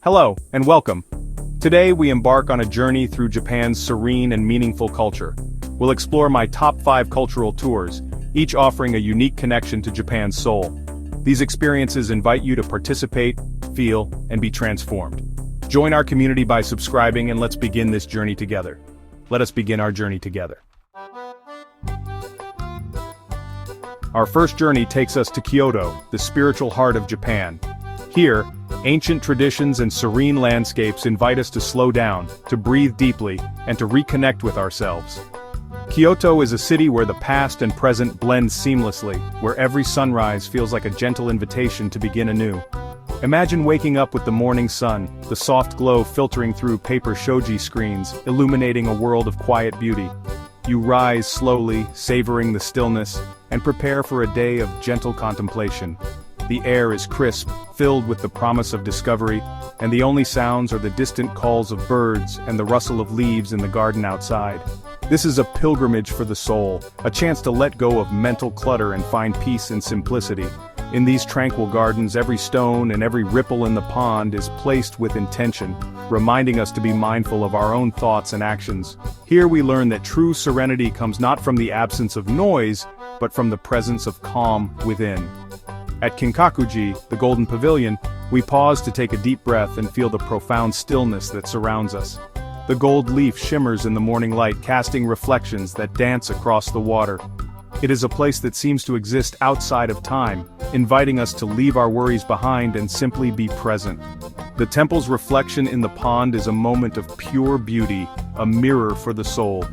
Hello, and welcome. Today we embark on a journey through Japan's serene and meaningful culture. We'll explore my top 5 cultural tours, each offering a unique connection to Japan's soul. These experiences invite you to participate, feel, and be transformed. Join our community by subscribing and let's begin this journey together. Let us begin our journey together. Our first journey takes us to Kyoto, the spiritual heart of Japan. Here, ancient traditions and serene landscapes invite us to slow down, to breathe deeply, and to reconnect with ourselves. Kyoto is a city where the past and present blend seamlessly, where every sunrise feels like a gentle invitation to begin anew. Imagine waking up with the morning sun, the soft glow filtering through paper shoji screens, illuminating a world of quiet beauty. You rise slowly, savoring the stillness, and prepare for a day of gentle contemplation. The air is crisp, filled with the promise of discovery, and the only sounds are the distant calls of birds and the rustle of leaves in the garden outside. This is a pilgrimage for the soul, a chance to let go of mental clutter and find peace in simplicity. In these tranquil gardens, every stone and every ripple in the pond is placed with intention, reminding us to be mindful of our own thoughts and actions. Here we learn that true serenity comes not from the absence of noise, but from the presence of calm within. At Kinkakuji, the Golden Pavilion, we pause to take a deep breath and feel the profound stillness that surrounds us. The gold leaf shimmers in the morning light, casting reflections that dance across the water. It is a place that seems to exist outside of time, inviting us to leave our worries behind and simply be present. The temple's reflection in the pond is a moment of pure beauty, a mirror for the soul.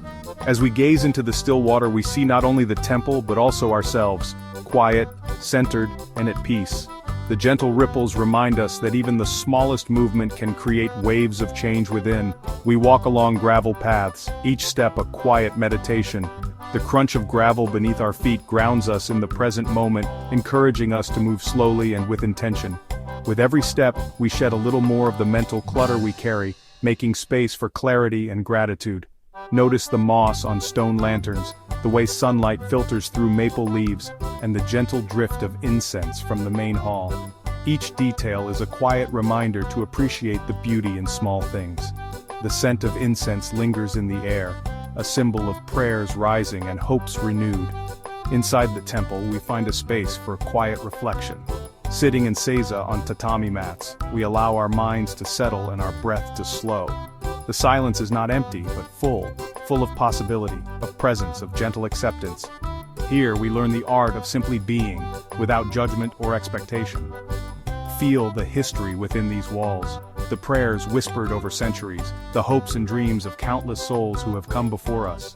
As we gaze into the still water, we see not only the temple but also ourselves, quiet, centered, and at peace. The gentle ripples remind us that even the smallest movement can create waves of change within. We walk along gravel paths, each step a quiet meditation. The crunch of gravel beneath our feet grounds us in the present moment, encouraging us to move slowly and with intention. With every step, we shed a little more of the mental clutter we carry, making space for clarity and gratitude. Notice the moss on stone lanterns, the way sunlight filters through maple leaves, and the gentle drift of incense from the main hall. Each detail is a quiet reminder to appreciate the beauty in small things. The scent of incense lingers in the air, a symbol of prayers rising and hopes renewed. Inside the temple, we find a space for quiet reflection. Sitting in seiza on tatami mats, we allow our minds to settle and our breath to slow. The silence is not empty, but full of possibility, of presence, of gentle acceptance. Here we learn the art of simply being, without judgment or expectation. Feel the history within these walls, the prayers whispered over centuries, the hopes and dreams of countless souls who have come before us.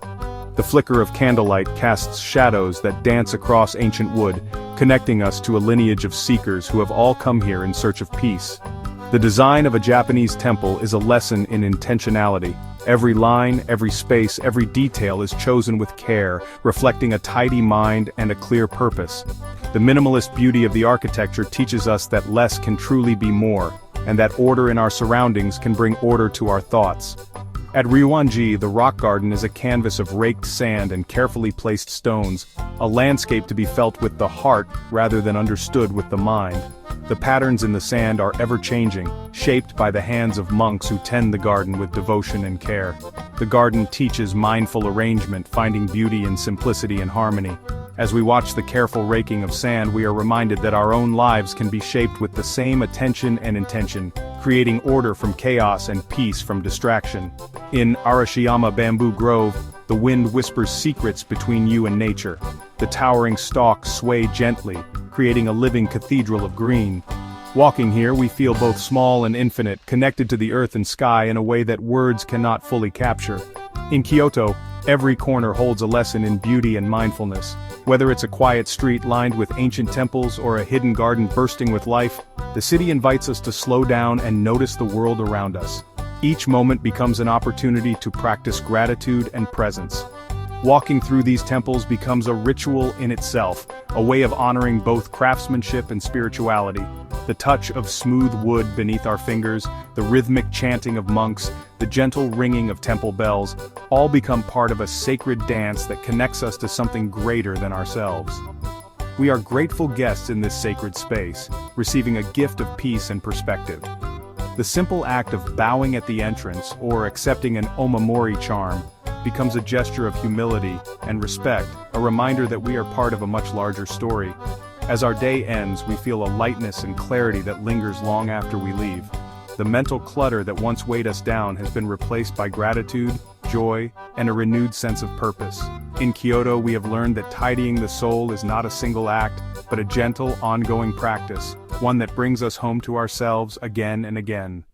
The flicker of candlelight casts shadows that dance across ancient wood, connecting us to a lineage of seekers who have all come here in search of peace. The design of a Japanese temple is a lesson in intentionality. Every line, every space, every detail is chosen with care, reflecting a tidy mind and a clear purpose. The minimalist beauty of the architecture teaches us that less can truly be more, and that order in our surroundings can bring order to our thoughts. At Ryuanji, the rock garden is a canvas of raked sand and carefully placed stones, a landscape to be felt with the heart rather than understood with the mind. The patterns in the sand are ever-changing, shaped by the hands of monks who tend the garden with devotion and care. The garden teaches mindful arrangement, finding beauty in simplicity and harmony. As we watch the careful raking of sand, we are reminded that our own lives can be shaped with the same attention and intention, creating order from chaos and peace from distraction. In Arashiyama Bamboo Grove, the wind whispers secrets between you and nature. The towering stalks sway gently, creating a living cathedral of green. Walking here, we feel both small and infinite, connected to the earth and sky in a way that words cannot fully capture. In Kyoto, every corner holds a lesson in beauty and mindfulness. Whether it's a quiet street lined with ancient temples or a hidden garden bursting with life, the city invites us to slow down and notice the world around us. Each moment becomes an opportunity to practice gratitude and presence. Walking through these temples becomes a ritual in itself, a way of honoring both craftsmanship and spirituality. The touch of smooth wood beneath our fingers, the rhythmic chanting of monks, the gentle ringing of temple bells, all become part of a sacred dance that connects us to something greater than ourselves. We are grateful guests in this sacred space, receiving a gift of peace and perspective. The simple act of bowing at the entrance or accepting an omamori charm becomes a gesture of humility and respect, a reminder that we are part of a much larger story. As our day ends, we feel a lightness and clarity that lingers long after we leave. The mental clutter that once weighed us down has been replaced by gratitude, joy, and a renewed sense of purpose. In Kyoto, we have learned that tidying the soul is not a single act, but a gentle, ongoing practice, one that brings us home to ourselves again and again.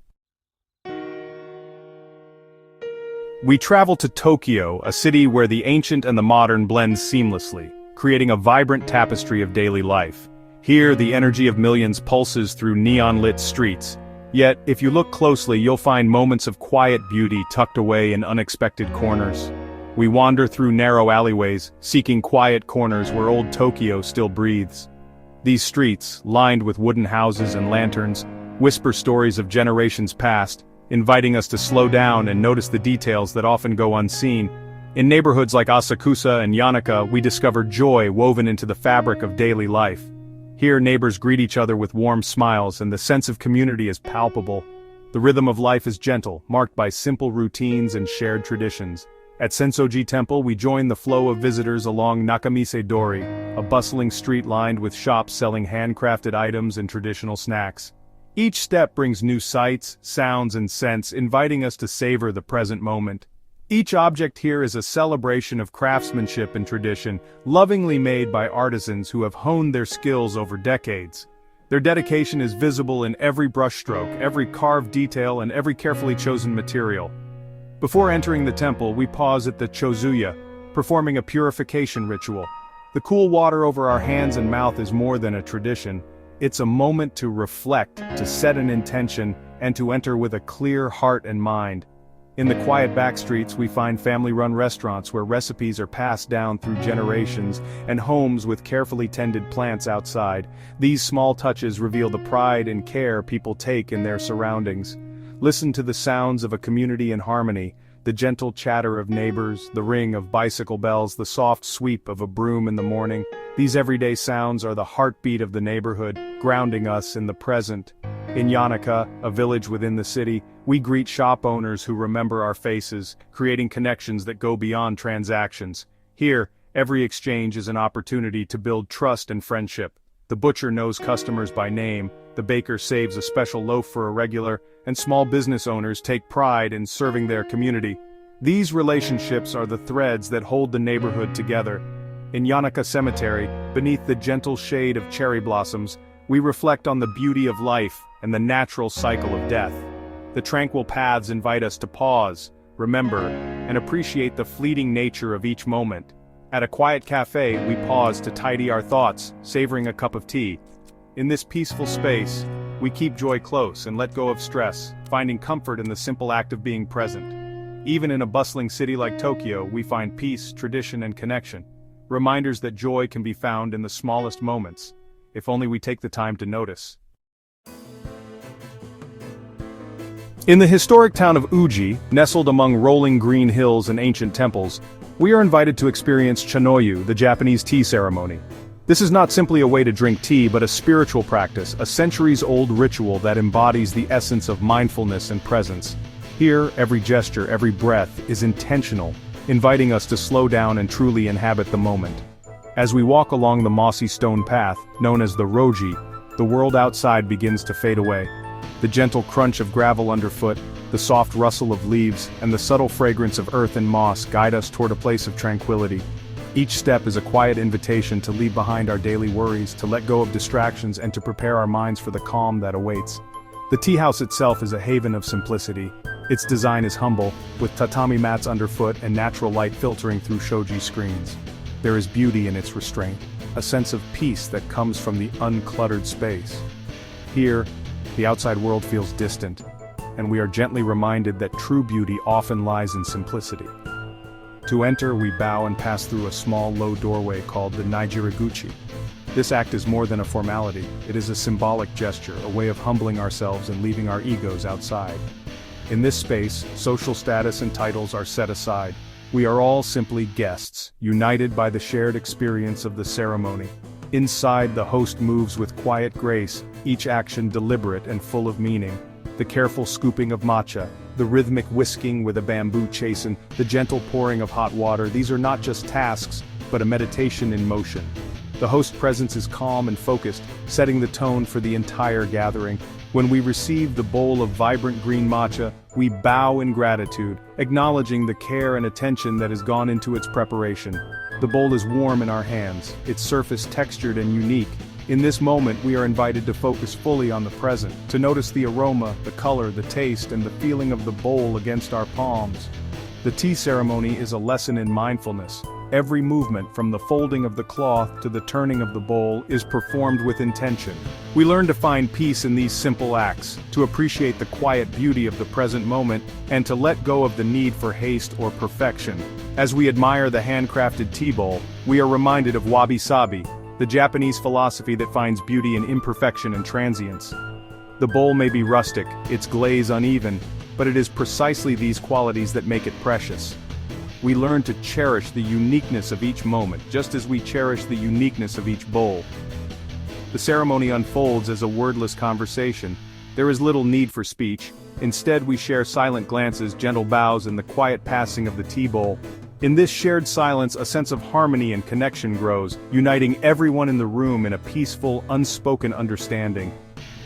We travel to Tokyo, a city where the ancient and the modern blend seamlessly, creating a vibrant tapestry of daily life. Here, the energy of millions pulses through neon-lit streets. Yet, if you look closely, you'll find moments of quiet beauty tucked away in unexpected corners. We wander through narrow alleyways, seeking quiet corners where old Tokyo still breathes. These streets, lined with wooden houses and lanterns, whisper stories of generations past, inviting us to slow down and notice the details that often go unseen. In neighborhoods like Asakusa and Yanaka, we discover joy woven into the fabric of daily life. Here, neighbors greet each other with warm smiles, and the sense of community is palpable. The rhythm of life is gentle, marked by simple routines and shared traditions. At Sensoji Temple, we join the flow of visitors along Nakamise Dori, a bustling street lined with shops selling handcrafted items and traditional snacks. Each step brings new sights, sounds, and scents, inviting us to savor the present moment. Each object here is a celebration of craftsmanship and tradition, lovingly made by artisans who have honed their skills over decades. Their dedication is visible in every brushstroke, every carved detail, and every carefully chosen material. Before entering the temple, we pause at the chozuya, performing a purification ritual. The cool water over our hands and mouth is more than a tradition. It's a moment to reflect, to set an intention, and to enter with a clear heart and mind. In the quiet back streets, we find family-run restaurants where recipes are passed down through generations, and homes with carefully tended plants outside. These small touches reveal the pride and care people take in their surroundings. Listen to the sounds of a community in harmony, the gentle chatter of neighbors, the ring of bicycle bells, the soft sweep of a broom in the morning. These everyday sounds are the heartbeat of the neighborhood, grounding us in the present. In Yanaka, a village within the city, we greet shop owners who remember our faces, creating connections that go beyond transactions. Here, every exchange is an opportunity to build trust and friendship. The butcher knows customers by name, the baker saves a special loaf for a regular, and small business owners take pride in serving their community. These relationships are the threads that hold the neighborhood together. In Yanaka Cemetery, beneath the gentle shade of cherry blossoms, we reflect on the beauty of life and the natural cycle of death. The tranquil paths invite us to pause, remember, and appreciate the fleeting nature of each moment. At a quiet cafe, we pause to tidy our thoughts, savoring a cup of tea. In this peaceful space, we keep joy close and let go of stress, finding comfort in the simple act of being present. Even in a bustling city like Tokyo, we find peace, tradition, and connection. Reminders that joy can be found in the smallest moments, if only we take the time to notice. In the historic town of Uji, nestled among rolling green hills and ancient temples, we are invited to experience chanoyu, the Japanese tea ceremony. This is not simply a way to drink tea, but a spiritual practice, a centuries-old ritual that embodies the essence of mindfulness and presence. Here, every gesture, every breath is intentional, inviting us to slow down and truly inhabit the moment. As we walk along the mossy stone path, known as the roji, the world outside begins to fade away. The gentle crunch of gravel underfoot, the soft rustle of leaves, and the subtle fragrance of earth and moss guide us toward a place of tranquility. Each step is a quiet invitation to leave behind our daily worries, to let go of distractions, and to prepare our minds for the calm that awaits. The tea house itself is a haven of simplicity. Its design is humble, with tatami mats underfoot and natural light filtering through shoji screens. There is beauty in its restraint, a sense of peace that comes from the uncluttered space. Here, the outside world feels distant, and we are gently reminded that true beauty often lies in simplicity. To enter, we bow and pass through a small, low doorway called the Nijiraguchi. This act is more than a formality, it is a symbolic gesture, a way of humbling ourselves and leaving our egos outside. In this space, social status and titles are set aside. We are all simply guests, united by the shared experience of the ceremony. Inside, the host moves with quiet grace, each action deliberate and full of meaning. The careful scooping of matcha, the rhythmic whisking with a bamboo chasen, the gentle pouring of hot water, these are not just tasks, but a meditation in motion. The host presence is calm and focused, setting the tone for the entire gathering. When we receive the bowl of vibrant green matcha, we bow in gratitude, acknowledging the care and attention that has gone into its preparation. The bowl is warm in our hands, its surface textured and unique. In this moment, we are invited to focus fully on the present, to notice the aroma, the color, the taste, and the feeling of the bowl against our palms. The tea ceremony is a lesson in mindfulness. Every movement, from the folding of the cloth to the turning of the bowl, is performed with intention. We learn to find peace in these simple acts, to appreciate the quiet beauty of the present moment, and to let go of the need for haste or perfection. As we admire the handcrafted tea bowl, we are reminded of wabi-sabi, the Japanese philosophy that finds beauty in imperfection and transience. The bowl may be rustic, its glaze uneven, but it is precisely these qualities that make it precious. We learn to cherish the uniqueness of each moment, just as we cherish the uniqueness of each bowl. The ceremony unfolds as a wordless conversation. There is little need for speech. Instead, we share silent glances, gentle bows, and the quiet passing of the tea bowl. In this shared silence, a sense of harmony and connection grows, uniting everyone in the room in a peaceful, unspoken understanding.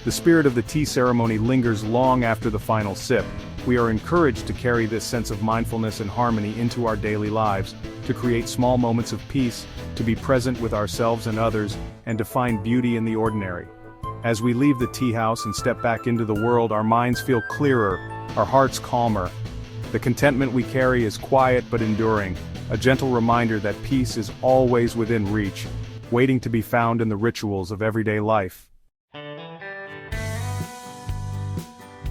The spirit of the tea ceremony lingers long after the final sip. We are encouraged to carry this sense of mindfulness and harmony into our daily lives, to create small moments of peace, to be present with ourselves and others, and to find beauty in the ordinary. As we leave the tea house and step back into the world, our minds feel clearer, our hearts calmer. The contentment we carry is quiet but enduring, a gentle reminder that peace is always within reach, waiting to be found in the rituals of everyday life.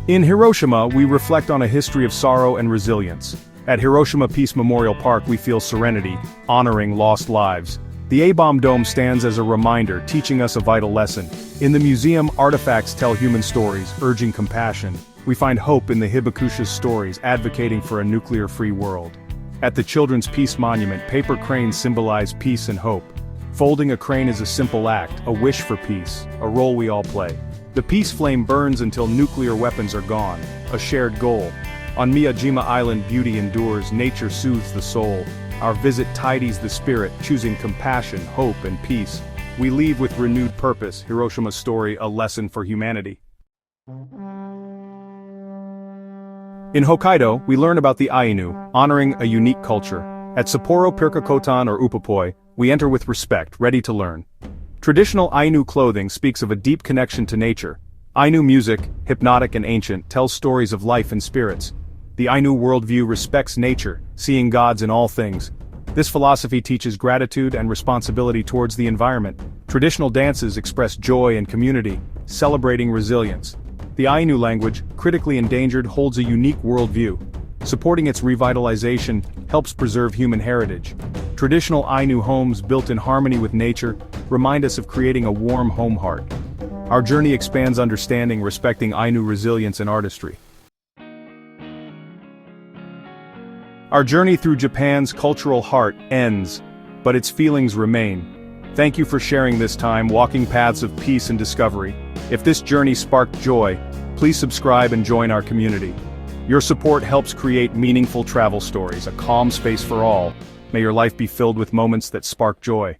In Hiroshima, we reflect on a history of sorrow and resilience. At Hiroshima Peace Memorial Park, we feel serenity, honoring lost lives. The A-bomb dome stands as a reminder, teaching us a vital lesson. In the museum, artifacts tell human stories, urging compassion. We find hope in the Hibakusha's stories, advocating for a nuclear-free world. At the Children's Peace Monument, paper cranes symbolize peace and hope. Folding a crane is a simple act, a wish for peace, a role we all play. The peace flame burns until nuclear weapons are gone, a shared goal. On Miyajima Island, beauty endures, nature soothes the soul. Our visit tidies the spirit, choosing compassion, hope, and peace. We leave with renewed purpose, Hiroshima's story, a lesson for humanity. In Hokkaido, we learn about the Ainu, honoring a unique culture. At Sapporo Pirkakotan or Upapoi, we enter with respect, ready to learn. Traditional Ainu clothing speaks of a deep connection to nature. Ainu music, hypnotic and ancient, tells stories of life and spirits. The Ainu worldview respects nature, seeing gods in all things. This philosophy teaches gratitude and responsibility towards the environment. Traditional dances express joy and community, celebrating resilience. The Ainu language, critically endangered, holds a unique worldview. Supporting its revitalization helps preserve human heritage. Traditional Ainu homes built in harmony with nature remind us of creating a warm home heart. Our journey expands understanding, respecting Ainu resilience and artistry. Our journey through Japan's cultural heart ends, but its feelings remain. Thank you for sharing this time walking paths of peace and discovery. If this journey sparked joy, please subscribe and join our community. Your support helps create meaningful travel stories, a calm space for all. May your life be filled with moments that spark joy.